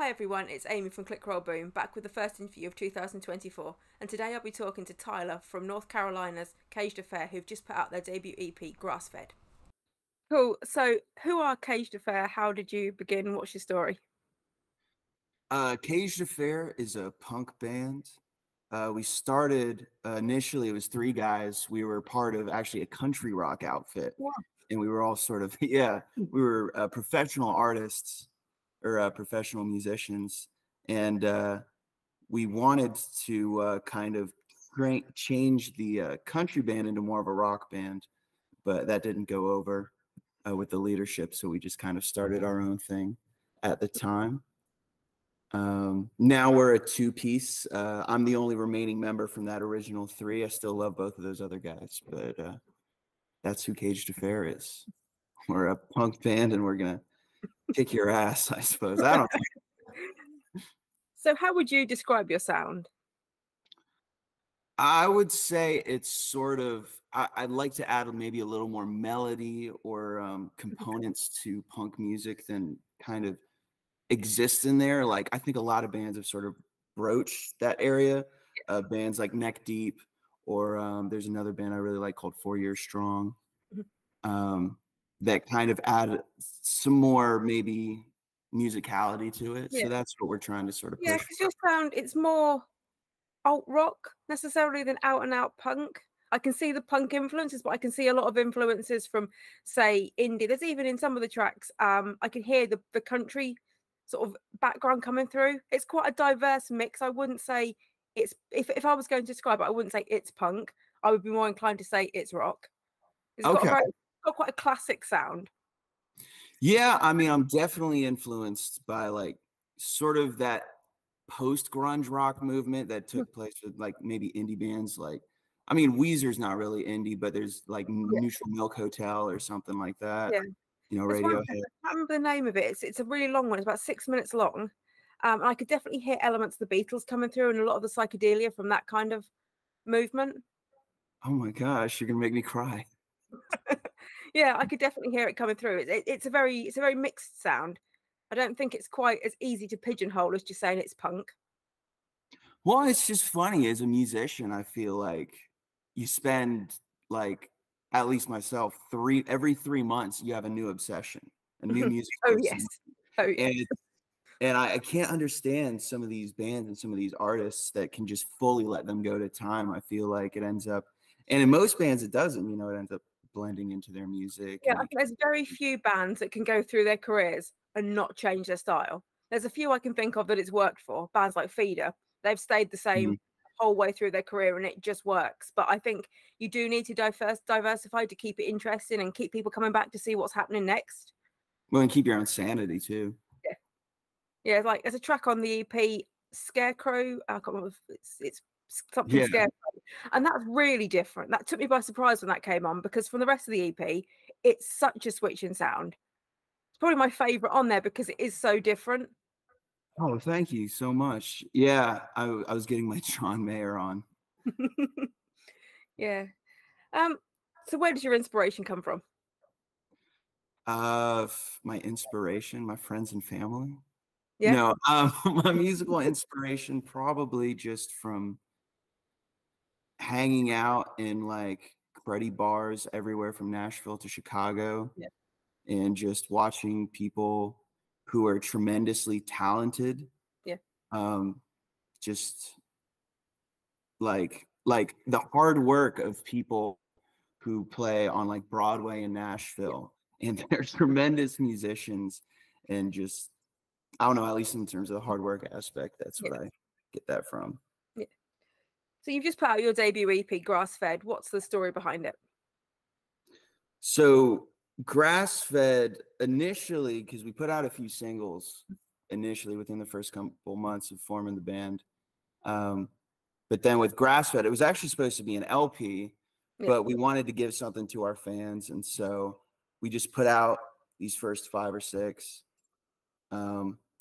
Hi everyone, it's Amy from Click Roll Boom, back with the first interview of 2024, and today I'll be talking to Tyler from North Carolina's Caged Affair, who've just put out their debut EP, Grass-Fed. Cool, so who are Caged Affair? How did you begin? What's your story? Caged Affair is a punk band. We started initially, it was three guys. We were part of actually a country rock outfit. Wow. And we were all sort of, we were professional artists or professional musicians. And we wanted to kind of change the country band into more of a rock band, but that didn't go over with the leadership. So we just kind of started our own thing at the time. Now we're a two-piece. I'm the only remaining member from that original three. I still love both of those other guys, but that's who Caged Affair is. We're a punk band and we're gonna kick your ass, I suppose. I don't know. So how would you describe your sound? I would say it's sort of, I'd like to add maybe a little more melody or components to punk music than kind of exists in there. Like I think a lot of bands have sort of broached that area. Bands like Neck Deep, or there's another band I really like called 4 Years Strong, that kind of add some more maybe musicality to it. So that's what we're trying to sort of push. Yeah, because your sound, it's more alt rock necessarily than out and out punk. I can see the punk influences, but I can see a lot of influences from, say, indie. There's even in some of the tracks, I can hear the country sort of background coming through. It's quite a diverse mix. I wouldn't say it's, if I was going to describe it, I wouldn't say it's punk. I would be more inclined to say it's rock. It's got quite a classic sound. Yeah, I mean, I'm definitely influenced by like sort of that post-grunge rock movement that took place with like maybe indie bands. Like, I mean, Weezer's not really indie, but there's like Neutral Milk Hotel or something like that. Yeah. You know, There's Radiohead. I can't remember the name of it. It's a really long one. It's about 6 minutes long. And I could definitely hear elements of the Beatles coming through and a lot of the psychedelia from that kind of movement. Oh my gosh, you're gonna make me cry. Yeah, I could definitely hear it coming through. It's a very mixed sound. I don't think it's quite as easy to pigeonhole as just saying it's punk. Well, it's just funny as a musician. I feel like you spend like, at least myself, every 3 months you have a new obsession, a new music. Oh yes. Oh yes. And I can't understand some of these bands and some of these artists that can just fully let them go to time. I feel like it ends up, and in most bands it doesn't, it ends up blending into their music. Yeah, I think there's very few bands that can go through their careers and not change their style. There's a few I can think of that it's worked for. Bands like Feeder, they've stayed the same whole way through their career and it just works. But I think you do need to diversify to keep it interesting and keep people coming back to see what's happening next. Well, and keep your own sanity too. Yeah, like there's a track on the EP, Scarecrow. I can't remember. It's something Scarecrow, and that's really different. That took me by surprise when that came on because from the rest of the EP, it's such a switch in sound. It's probably my favorite on there because it is so different. Oh, thank you so much. Yeah, I was getting my John Mayer on. Yeah. So where does your inspiration come from? My inspiration, my friends and family. Yeah. No, my musical inspiration probably just from hanging out in like cruddy bars everywhere from Nashville to Chicago, and just watching people who are tremendously talented. Yeah. Just like the hard work of people who play on like Broadway in Nashville, and they're tremendous musicians, and just I don't know, at least in terms of the hard work aspect, that's what I get that from. Yeah. So you've just put out your debut EP, Grass-Fed. What's the story behind it? So Grass-Fed initially, because we put out a few singles initially within the first couple months of forming the band. But then with Grass-Fed, it was actually supposed to be an LP, but we wanted to give something to our fans. And so we just put out these first 5 or 6.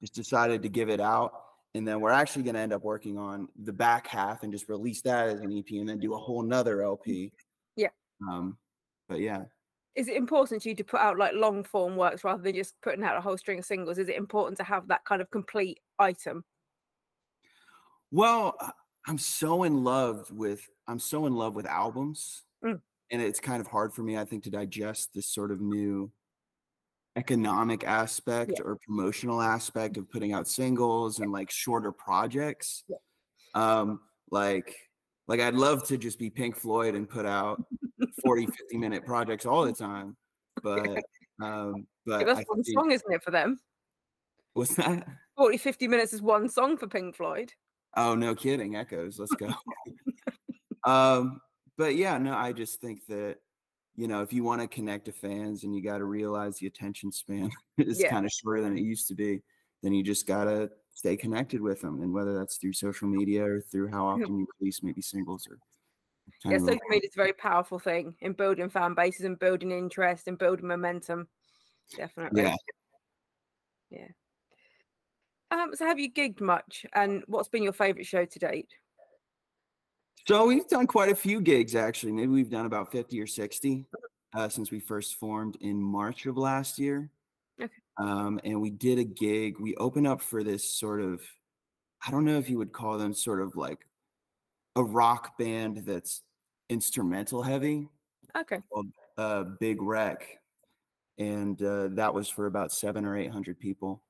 Just decided to give it out, and then we're actually going to end up working on the back half and just release that as an EP and then do a whole nother LP. Yeah. But yeah. Is it important to you to put out like long form works rather than just putting out a whole string of singles? Is it important to have that kind of complete item? Well, I'm so in love with albums, Mm. and it's kind of hard for me, I think, to digest this sort of new economic aspect Yeah. or promotional aspect of putting out singles and like shorter projects. Yeah. Like I'd love to just be Pink Floyd and put out 40, 50-minute projects all the time. But Yeah, but that's I one think song, isn't it, for them? what's that? 40, 50 minutes is one song for Pink Floyd. Oh, no kidding. Echoes. Let's go. But yeah, no, I just think that, you know, if you want to connect to fans and you got to realize the attention span is Yeah. kind of shorter than it used to be, then you just got to stay connected with them. And whether that's through social media or through how often you release maybe singles or Yeah, social media is a very powerful thing in building fan bases and building interest and building momentum. Definitely. Yeah. Yeah. So have you gigged much, and what's been your favorite show to date? So we've done quite a few gigs, actually. Maybe we've done about 50 or 60 since we first formed in March of last year. Okay. And we did a gig. We opened up for this sort of, I don't know if you would call them sort of like a rock band that's instrumental heavy Okay. called Big Wreck. And that was for about 700 or 800 people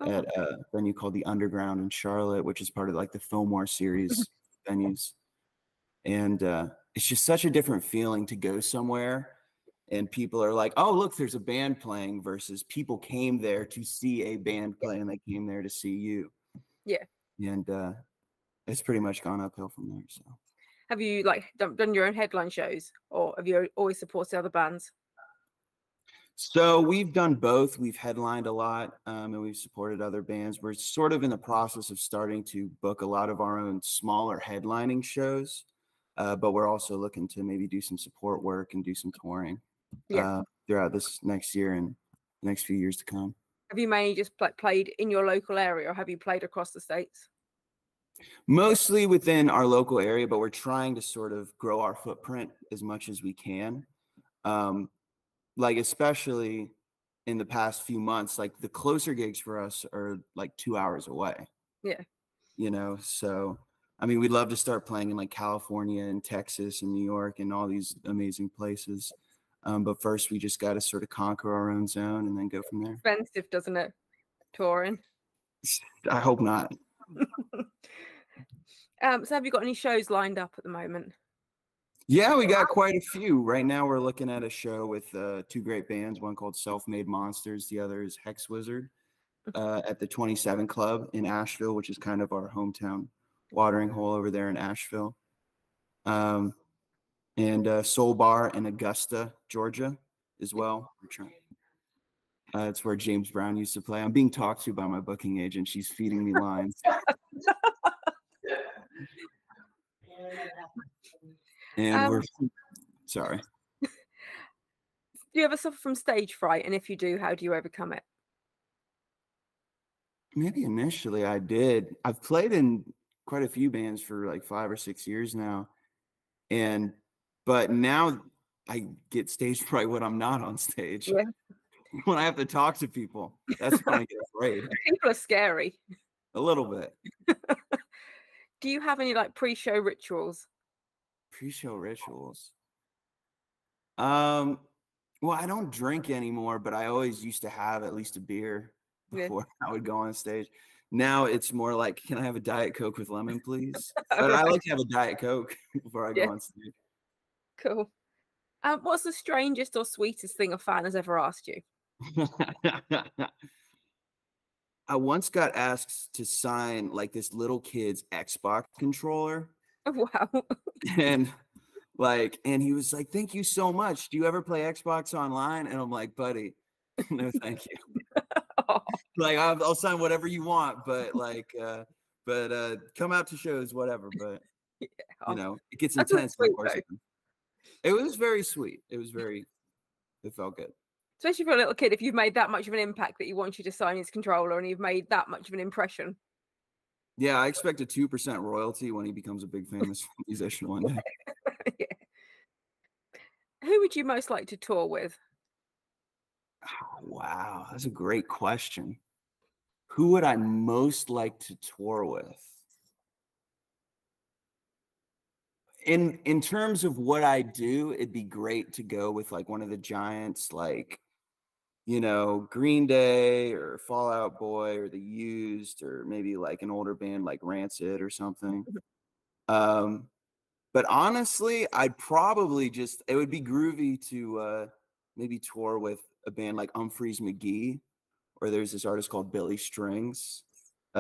at a venue called the Underground in Charlotte, which is part of like the Fillmore series venues. And it's just such a different feeling to go somewhere and people are like, oh, look, there's a band playing, versus people came there to see a band play and they came there to see you. Yeah. And it's pretty much gone uphill from there. So have you like done your own headline shows, or have you always supported other bands? So we've done both. We've headlined a lot and we've supported other bands. We're sort of in the process of starting to book a lot of our own smaller headlining shows, but we're also looking to maybe do some support work and do some touring throughout this next year and the next few years to come. Have you mainly just played in your local area, or have you played across the states? Mostly within our local area, but we're trying to sort of grow our footprint as much as we can. Like especially in the past few months, like the closer gigs for us are like 2 hours away. Yeah. You know, so I mean, we'd love to start playing in like California and Texas and New York and all these amazing places. But first we just got to sort of conquer our own zone and then go from there. Expensive, doesn't it? Touring. I hope not. So have you got any shows lined up at the moment? Yeah, we got quite a few. Right now we're looking at a show with two great bands, one called Self-Made Monsters, the other is Hex Wizard, at the 27 Club in Asheville, which is kind of our hometown watering hole over there in Asheville. And Soul Bar in Augusta, Georgia as well. It's where James Brown used to play. I'm being talked to by my booking agent. She's feeding me lines. And we're sorry. Do you ever suffer from stage fright? And if you do, how do you overcome it? Maybe initially I did. I've played in quite a few bands for like 5 or 6 years now. But now I get stage fright when I'm not on stage. Yeah. When I have to talk to people, that's when I get afraid. People are scary. A little bit. Do you have any like pre-show rituals? Pre-show rituals. Well, I don't drink anymore, but I always used to have at least a beer before I would go on stage. Now it's more like, can I have a Diet Coke with lemon, please? But I like to have a Diet Coke before I go on stage. Cool. What's the strangest or sweetest thing a fan has ever asked you? I once got asked to sign like this little kid's Xbox controller. Oh, wow. And he was like, thank you so much. Do you ever play Xbox online? And I'm like, buddy, no, thank you. Oh. Like, I'll sign whatever you want, but come out to shows, whatever. But you know, it gets intense. Of course. It was very sweet. It felt good. Especially for a little kid, if you've made that much of an impact that he wants you to sign his controller and you've made that much of an impression. Yeah, I expect a 2% royalty when he becomes a big famous musician one day. Yeah. Who would you most like to tour with? Oh, wow, that's a great question. Who would I most like to tour with? In terms of what I do, it'd be great to go with like one of the giants, like, you know, Green Day or Fall Out Boy or The Used, or maybe like an older band like Rancid or something. Um, but honestly, I'd probably just, it would be groovy to maybe tour with a band like Humphreys McGee, or there's this artist called Billy Strings.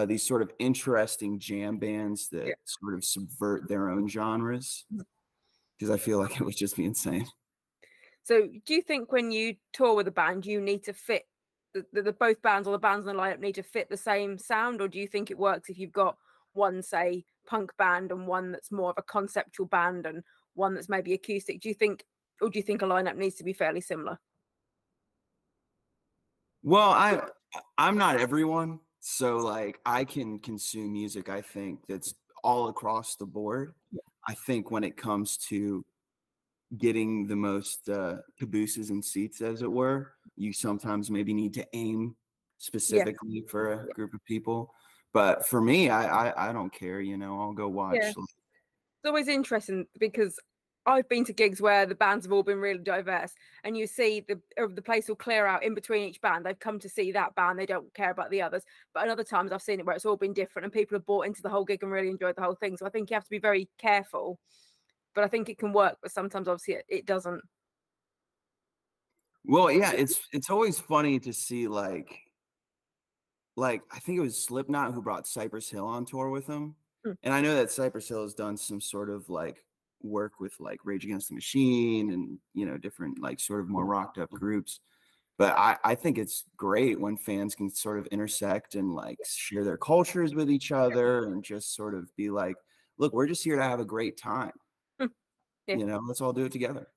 These sort of interesting jam bands that sort of subvert their own genres, because I feel like it would just be insane. So do you think when you tour with a band, you need to fit the both bands or the bands in the lineup need to fit the same sound? Or do you think it works if you've got one, say, punk band and one that's more of a conceptual band and one that's maybe acoustic? Do you think a lineup needs to be fairly similar? Well, I'm not everyone, so like I can consume music, I think, that's all across the board. I think when it comes to getting the most cabooses and seats, as it were, you sometimes maybe need to aim specifically for a group of people. But for me, I don't care, you know, I'll go watch. It's always interesting because I've been to gigs where the bands have all been really diverse, and you see the place will clear out in between each band. They've come to see that band, they don't care about the others. But other times I've seen it where it's all been different and people have bought into the whole gig and really enjoyed the whole thing. So I think you have to be very careful, but I think it can work, but sometimes obviously it doesn't. Well, yeah, it's always funny to see like I think it was Slipknot who brought Cypress Hill on tour with them. And I know that Cypress Hill has done some sort of like work with like Rage Against the Machine and, you know, different like sort of more rocked up groups. But I think it's great when fans can sort of intersect and like share their cultures with each other and just sort of be like, look, we're just here to have a great time. You know, let's all do it together.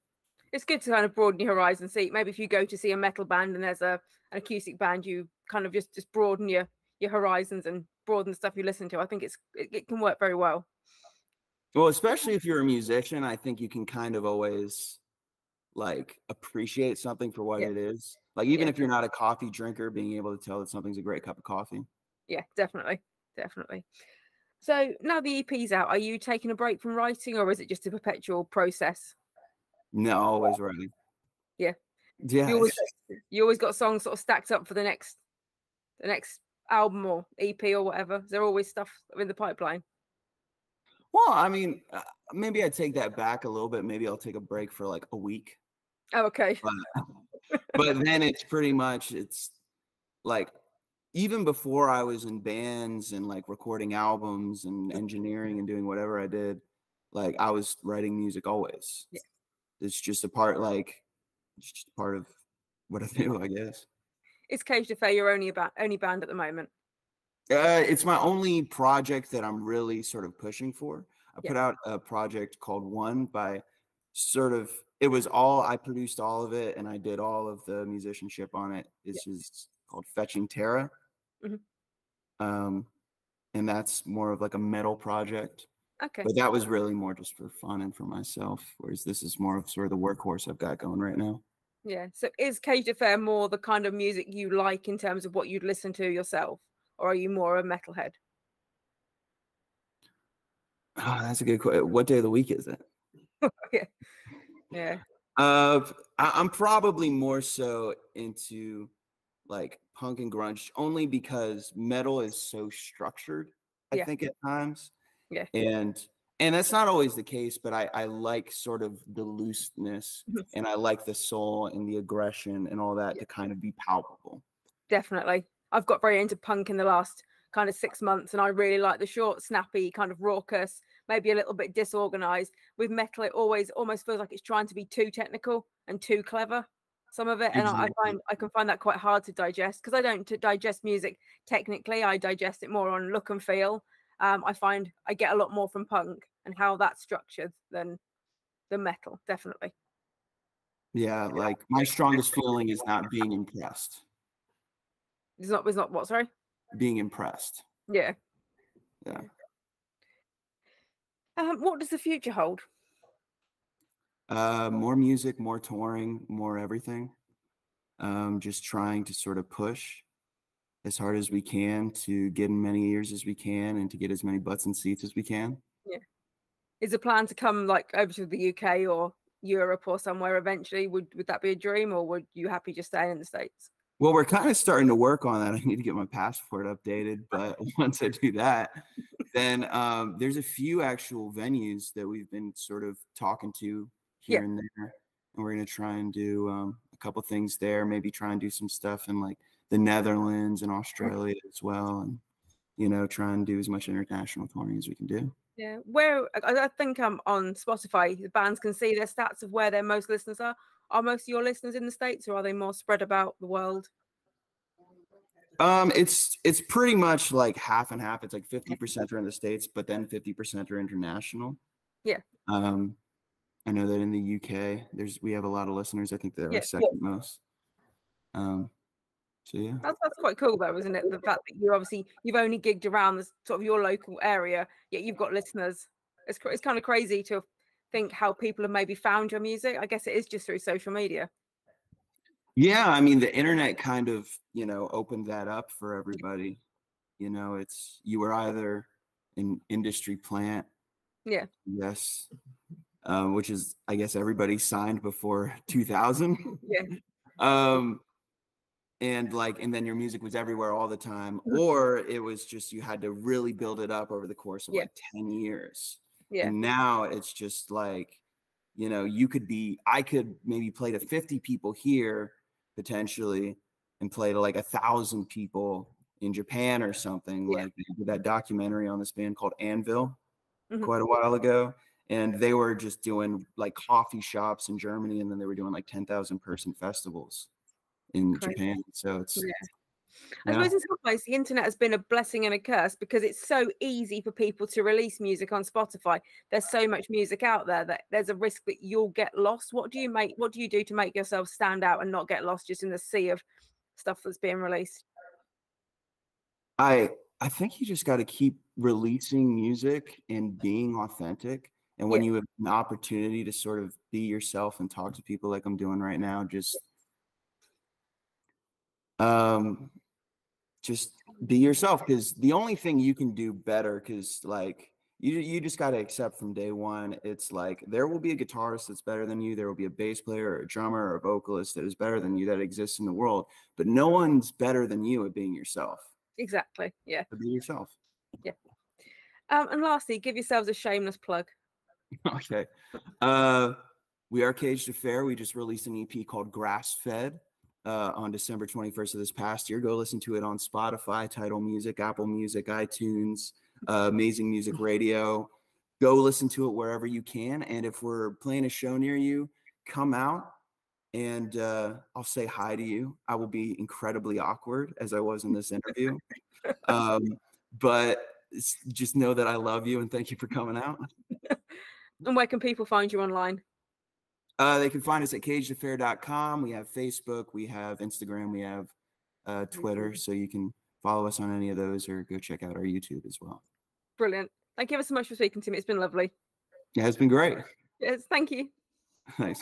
It's good to kind of broaden your horizon. See, maybe if you go to see a metal band and there's an acoustic band, you kind of just broaden your horizons and broaden the stuff you listen to. I think it can work very well. Well, especially if you're a musician, I think you can kind of always like appreciate something for what it is. Like even if you're not a coffee drinker, being able to tell that something's a great cup of coffee. Yeah, definitely. So now the EP's out, are you taking a break from writing, or is it just a perpetual process? No, always writing. Yeah. You always got songs sort of stacked up for the next album or EP or whatever. Is there always stuff in the pipeline? Well, I mean, maybe I take that back a little bit. Maybe I'll take a break for like a week. Oh, okay. But then it's pretty much, it's like, even before I was in bands and like recording albums and engineering and doing whatever I did, like I was writing music always. Yeah. It's just a part, like, it's just a part of what I do, I guess. Is Cage de Fair your only band at the moment? It's my only project that I'm really sort of pushing for. I put out a project called One by sort of, it was all, I produced all of it and I did all of the musicianship on it. This is called Fetching Terra. And that's more of like a metal project. Okay. But that was really more just for fun and for myself, whereas this is more of sort of the workhorse I've got going right now. Yeah. So is Cage de Fair more the kind of music you like in terms of what you'd listen to yourself, or are you more a metalhead? Oh, that's a good question. What day of the week is it? Yeah. I'm probably more so into like punk and grunge, only because metal is so structured, I think at times. Yeah. And that's not always the case, but I like sort of the looseness and I like the soul and the aggression and all that to kind of be palpable. Definitely. I've got very into punk in the last kind of 6 months, and I really like the short, snappy, kind of raucous, maybe a little bit disorganized. With metal, it almost feels like it's trying to be too technical and too clever, some of it. And I can find that quite hard to digest, because I don't digest music technically. I digest it more on look and feel. I find I get a lot more from punk and how that's structured than the metal, definitely. Yeah, like my strongest feeling is not being impressed. It's not what, sorry? Being impressed. Yeah. Yeah. What does the future hold? More music, more touring, more everything. Just trying to sort of push as hard as we can to get in many ears as we can and to get as many butts and seats as we can. Yeah. Is the plan to come like over to the UK or Europe or somewhere eventually? Would that be a dream, or would you happy just staying in the States? Well, we're kind of starting to work on that. I need to get my passport updated, but once I do that, then there's a few actual venues that we've been sort of talking to here and there, and we're going to try and do a couple things there, maybe try and do some stuff in like the Netherlands and Australia as well, and, you know, try and do as much international touring as we can do. Yeah, where I think on Spotify, the bands can see their stats of where their most listeners are. Are most of your listeners in the States, or are they more spread about the world? It's pretty much like half and half. It's like 50% are in the States, but then 50% are international. Yeah. I know that in the UK, we have a lot of listeners. I think they're our second most. So yeah, that's quite cool though, isn't it? The fact that you've only gigged around the sort of your local area, yet you've got listeners. It's kind of crazy to think how people have maybe found your music. I guess it is just through social media. Yeah, I mean, the internet kind of, you know, opened that up for everybody. You know, you were either an industry plant, yes, which is, I guess, everybody signed before 2000. And then your music was everywhere all the time, or it was just you had to really build it up over the course of like 10 years. And now it's just like, you know, I could maybe play to 50 people here potentially and play to like 1,000 people in Japan or something. Like they did that documentary on this band called Anvil quite a while ago. And they were just doing like coffee shops in Germany, and then they were doing like 10,000 person festivals in Japan. So it's I suppose in some ways the internet has been a blessing and a curse, because it's so easy for people to release music on Spotify. There's so much music out there that there's a risk that you'll get lost. What do you do to make yourself stand out and not get lost just in the sea of stuff that's being released? I think you just got to keep releasing music and being authentic. And when you have an opportunity to sort of be yourself and talk to people like I'm doing right now, just be yourself, because the only thing you can do better, because like you just got to accept from day one, it's like there will be a guitarist that's better than you, there will be a bass player or a drummer or a vocalist that is better than you that exists in the world, but no one's better than you at being yourself. Exactly. Yeah. So be yourself. Yeah. And lastly, give yourselves a shameless plug. Okay. We are Caged Affair. We just released an EP called Grass Fed on December 21st of this past year. Go listen to it on Spotify, Tidal Music, Apple Music, iTunes, Amazing Music Radio. Go listen to it wherever you can. And if we're playing a show near you, come out and I'll say hi to you. I will be incredibly awkward, as I was in this interview. But just know that I love you and thank you for coming out. And where can people find you online? They can find us at cagedaffair.com. We have Facebook, we have Instagram, we have Twitter. So you can follow us on any of those, or go check out our YouTube as well. Brilliant. Thank you ever so much for speaking to me. It's been lovely. Yeah, it's been great. Yes, thank you. Thanks.